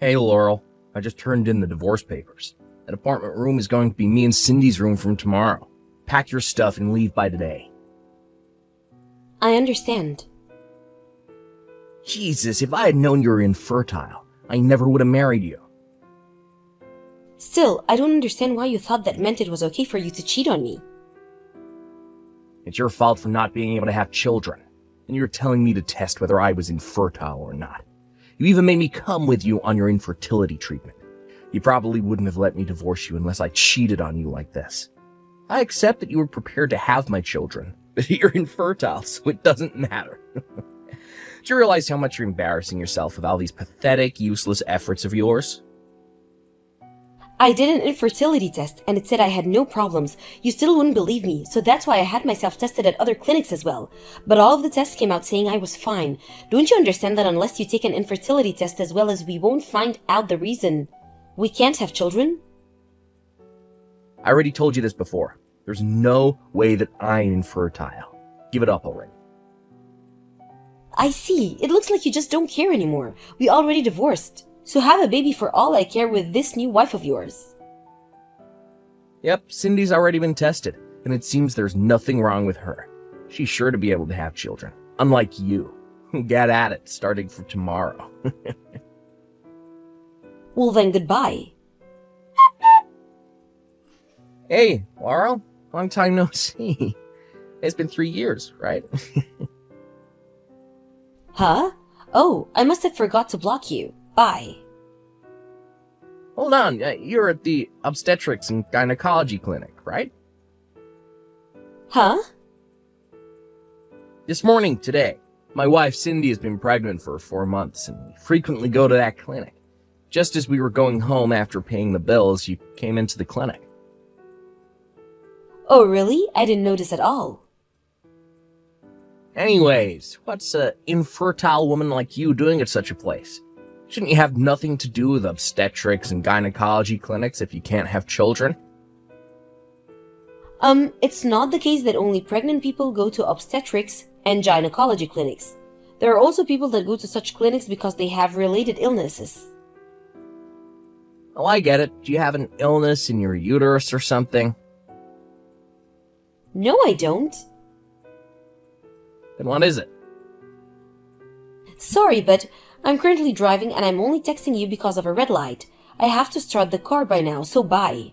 Hey, Laurel. I just turned in the divorce papers. That apartment room is going to be me and Cindy's room from tomorrow. Pack your stuff and leave by today. I understand. Jesus, if I had known you were infertile, I never would have married you. Still, I don't understand why you thought that meant it was okay for you to cheat on me. It's your fault for not being able to have children, and you're telling me to test whether I was infertile or not. You even made me come with you on your infertility treatment. You probably wouldn't have let me divorce you unless I cheated on you like this. I accept that you were prepared to have my children, but you're infertile, so it doesn't matter. Do you realize how much you're embarrassing yourself with all these pathetic, useless efforts of yours? I did an infertility test and it said I had no problems. You still wouldn't believe me, so that's why I had myself tested at other clinics as well. But all of the tests came out saying I was fine. Don't you understand that unless you take an infertility test as well as we won't find out the reason we can't have children? I already told you this before. There's no way that I'm infertile. Give it up already. I see. It looks like you just don't care anymore. We already divorced. So have a baby for all I care with this new wife of yours. Yep, Cindy's already been tested, and it seems there's nothing wrong with her. She's sure to be able to have children, unlike you. Get at it, starting from tomorrow. Well then, goodbye. Hey, Laurel, long time no see. It's been 3 years, right? Huh? Oh, I must have forgot to block you. Bye. Hold on, you're at the obstetrics and gynecology clinic, right? Huh? This morning, today, my wife Cindy has been pregnant for 4 months, and we frequently go to that clinic. Just as we were going home after paying the bills, you came into the clinic. Oh, really? I didn't notice at all. Anyways, what's an infertile woman like you doing at such a place? Shouldn't you have nothing to do with obstetrics and gynecology clinics if you can't have children? It's not the case that only pregnant people go to obstetrics and gynecology clinics. There are also people that go to such clinics because they have related illnesses. Oh, I get it. Do you have an illness in your uterus or something? No, I don't. Then what is it? Sorry, but I'm currently driving and I'm only texting you because of a red light. I have to start the car by now, so bye.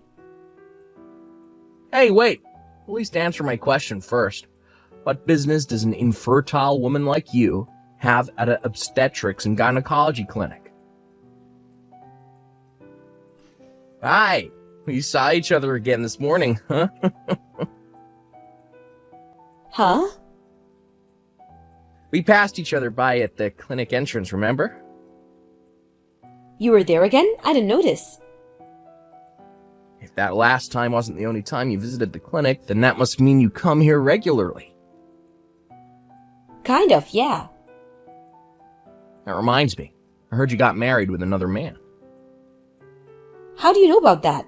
Hey, wait. At least answer my question first. What business does an infertile woman like you have at an obstetrics and gynecology clinic? Hi. We saw each other again this morning, huh? Huh? We passed each other by at the clinic entrance, remember? You were there again? I didn't notice. If that last time wasn't the only time you visited the clinic, then that must mean you come here regularly. Kind of, yeah. That reminds me. I heard you got married with another man. How do you know about that?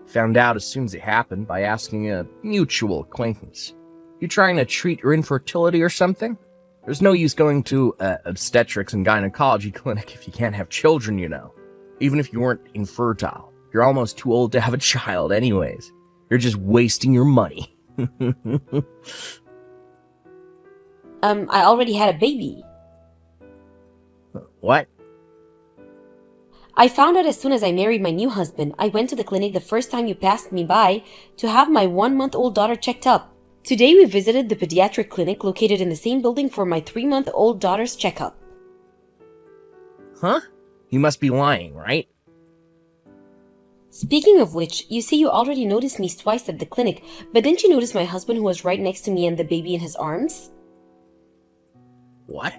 Found out as soon as it happened by asking a mutual acquaintance. You trying to treat your infertility or something? There's no use going to obstetrics and gynecology clinic if you can't have children, you know. Even if you weren't infertile. You're almost too old to have a child anyways. You're just wasting your money. I already had a baby. What? I found out as soon as I married my new husband. I went to the clinic the first time you passed me by to have my 1-month-old daughter checked up. Today we visited the pediatric clinic located in the same building for my 3-month-old daughter's checkup. Huh? You must be lying, right? Speaking of which, you say you already noticed me twice at the clinic, but didn't you notice my husband who was right next to me and the baby in his arms? What?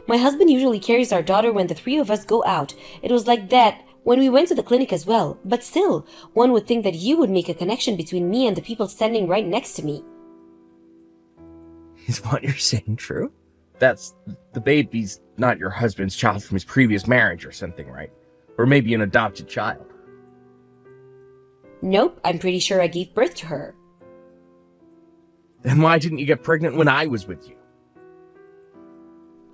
My husband usually carries our daughter when the 3 of us go out. It was like that when we went to the clinic as well. But still, one would think that you would make a connection between me and the people standing right next to me. Is what you're saying true? That's the baby's not your husband's child from his previous marriage or something, right? Or maybe an adopted child. Nope, I'm pretty sure I gave birth to her. Then why didn't you get pregnant when I was with you?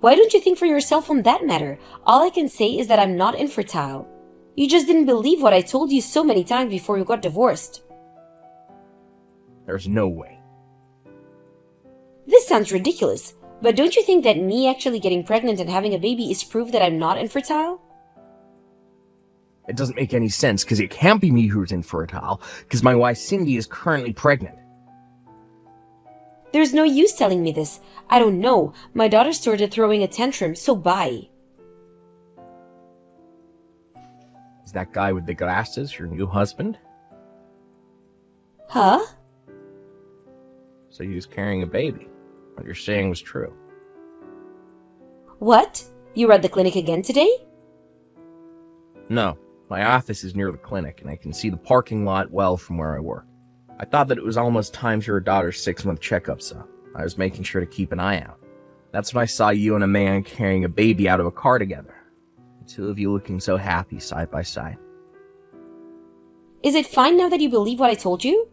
Why don't you think for yourself on that matter? All I can say is that I'm not infertile. You just didn't believe what I told you so many times before you got divorced. There's no way. This sounds ridiculous, but don't you think that me actually getting pregnant and having a baby is proof that I'm not infertile? It doesn't make any sense, because it can't be me who's infertile, because my wife Cindy is currently pregnant. There's no use telling me this. I don't know. My daughter started throwing a tantrum, so bye. Is that guy with the glasses your new husband? Huh? So he was carrying a baby. What you're saying was true. What? You were at the clinic again today? No, my office is near the clinic, and I can see the parking lot well from where I work. I thought that it was almost time for your daughter's 6-month checkup, so I was making sure to keep an eye out. That's when I saw you and a man carrying a baby out of a car together. The two of you looking so happy side by side. Is it fine now that you believe what I told you?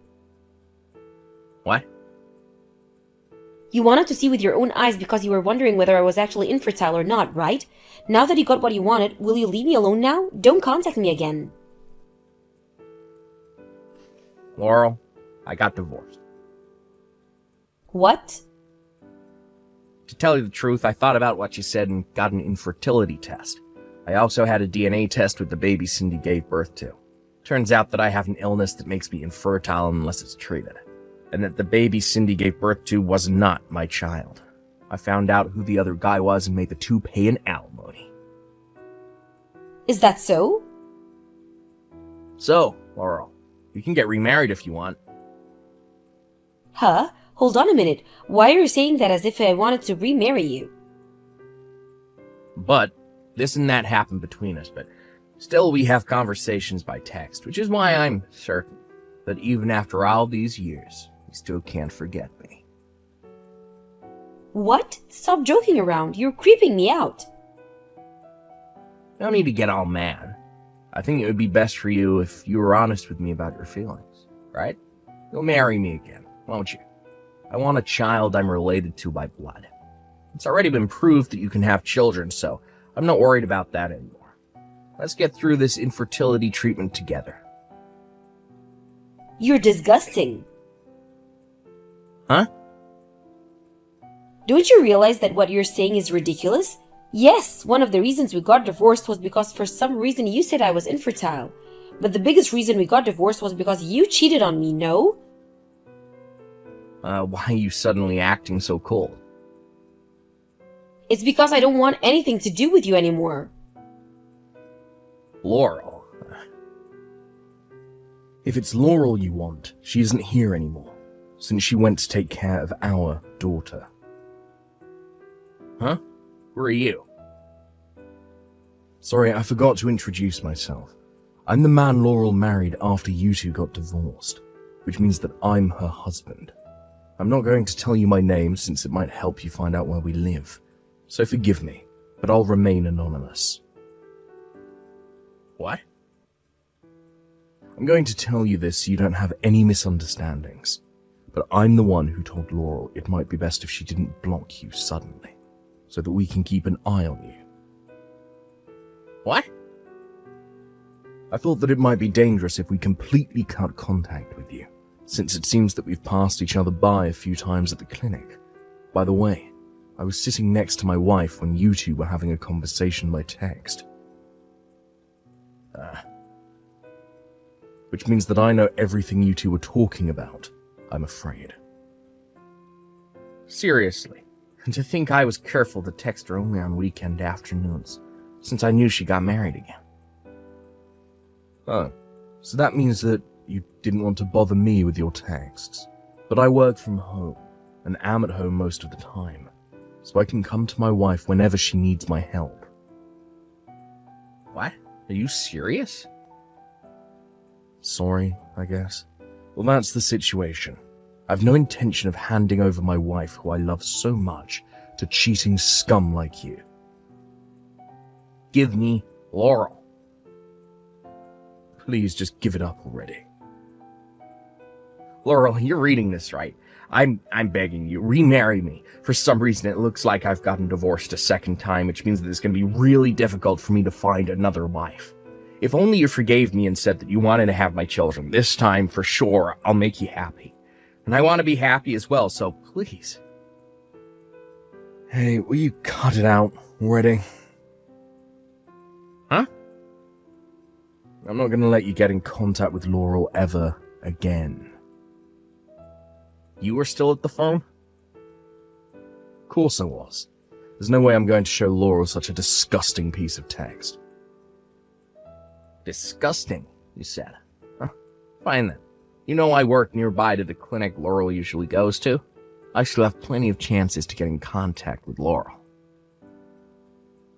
What? You wanted to see with your own eyes because you were wondering whether I was actually infertile or not, right? Now that you got what you wanted, will you leave me alone now? Don't contact me again. Laurel, I got divorced. What? To tell you the truth, I thought about what you said and got an infertility test. I also had a DNA test with the baby Cindy gave birth to. Turns out that I have an illness that makes me infertile unless it's treated, and that the baby Cindy gave birth to was not my child. I found out who the other guy was and made the two pay an alimony. Is that so? So, Laurel, you can get remarried if you want. Huh? Hold on a minute. Why are you saying that as if I wanted to remarry you? But this and that happened between us, but still we have conversations by text, which is why I'm certain that even after all these years, you still can't forget me. What? Stop joking around. You're creeping me out. No need to get all mad. I think it would be best for you if you were honest with me about your feelings, right? You'll marry me again, won't you? I want a child I'm related to by blood. It's already been proved that you can have children, so I'm not worried about that anymore. Let's get through this infertility treatment together. You're disgusting. Huh? Don't you realize that what you're saying is ridiculous? Yes, one of the reasons we got divorced was because for some reason you said I was infertile. But the biggest reason we got divorced was because you cheated on me, no? Why are you suddenly acting so cold? It's because I don't want anything to do with you anymore. Laurel. If it's Laurel you want, she isn't here anymore, since she went to take care of our daughter. Huh? Who are you? Sorry, I forgot to introduce myself. I'm the man Laurel married after you two got divorced, which means that I'm her husband. I'm not going to tell you my name since it might help you find out where we live, so forgive me, but I'll remain anonymous. What? I'm going to tell you this so you don't have any misunderstandings, but I'm the one who told Laurel it might be best if she didn't block you suddenly, so that we can keep an eye on you. What? I thought that it might be dangerous if we completely cut contact with you, since it seems that we've passed each other by a few times at the clinic. By the way, I was sitting next to my wife when you two were having a conversation by text. Which means that I know everything you two were talking about, I'm afraid. Seriously, and to think I was careful to text her only on weekend afternoons, since I knew she got married again. Oh, so that means that you didn't want to bother me with your texts. But I work from home, and am at home most of the time, so I can come to my wife whenever she needs my help. What? Are you serious? Sorry, I guess. Well, that's the situation. I've no intention of handing over my wife, who I love so much, to cheating scum like you. Give me Laurel. Please just give it up already. Laurel, you're reading this right. I'm begging you, remarry me. For some reason, it looks like I've gotten divorced a second time, which means that it's going to be really difficult for me to find another wife. If only you forgave me and said that you wanted to have my children, this time, for sure, I'll make you happy. And I want to be happy as well, so please. Hey, will you cut it out already? Huh? I'm not going to let you get in contact with Laurel ever again. You were still at the phone? Of course I was. There's no way I'm going to show Laurel such a disgusting piece of text. Disgusting, you said. Huh. Fine then. You know I work nearby to the clinic Laurel usually goes to. I still have plenty of chances to get in contact with Laurel.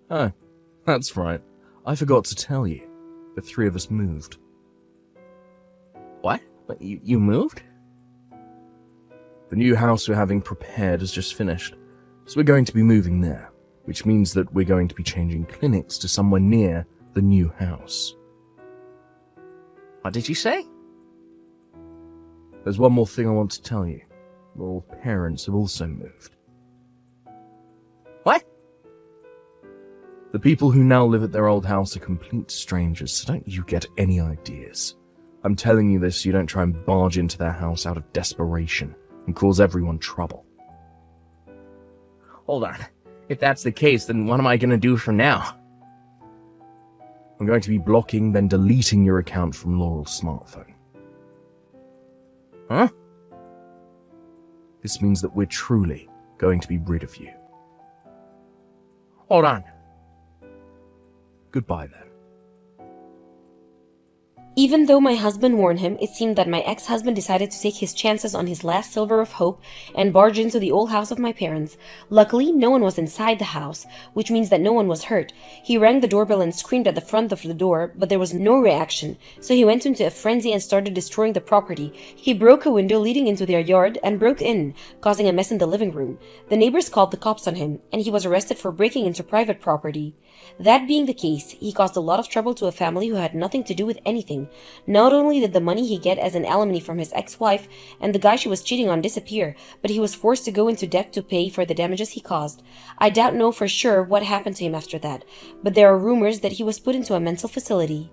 Oh, that's right. I forgot to tell you. The three of us moved. What? You moved? The new house we're having prepared has just finished, so we're going to be moving there, which means that we're going to be changing clinics to somewhere near the new house. What did you say? There's one more thing I want to tell you. Laurel's parents have also moved. What? The people who now live at their old house are complete strangers, so don't you get any ideas. I'm telling you this so you don't try and barge into their house out of desperation and cause everyone trouble. Hold on. If that's the case, then what am I going to do from now? I'm going to be blocking, then deleting your account from Laurel's smartphone. Huh? This means that we're truly going to be rid of you. Hold on. Goodbye then. Even though my husband warned him, it seemed that my ex-husband decided to take his chances on his last sliver of hope and barge into the old house of my parents. Luckily, no one was inside the house, which means that no one was hurt. He rang the doorbell and screamed at the front of the door, but there was no reaction, so he went into a frenzy and started destroying the property. He broke a window leading into their yard and broke in, causing a mess in the living room. The neighbors called the cops on him, and he was arrested for breaking into private property. That being the case, he caused a lot of trouble to a family who had nothing to do with anything. Not only did the money he get as an alimony from his ex-wife and the guy she was cheating on disappear, but he was forced to go into debt to pay for the damages he caused. I don't know for sure what happened to him after that, but there are rumors that he was put into a mental facility.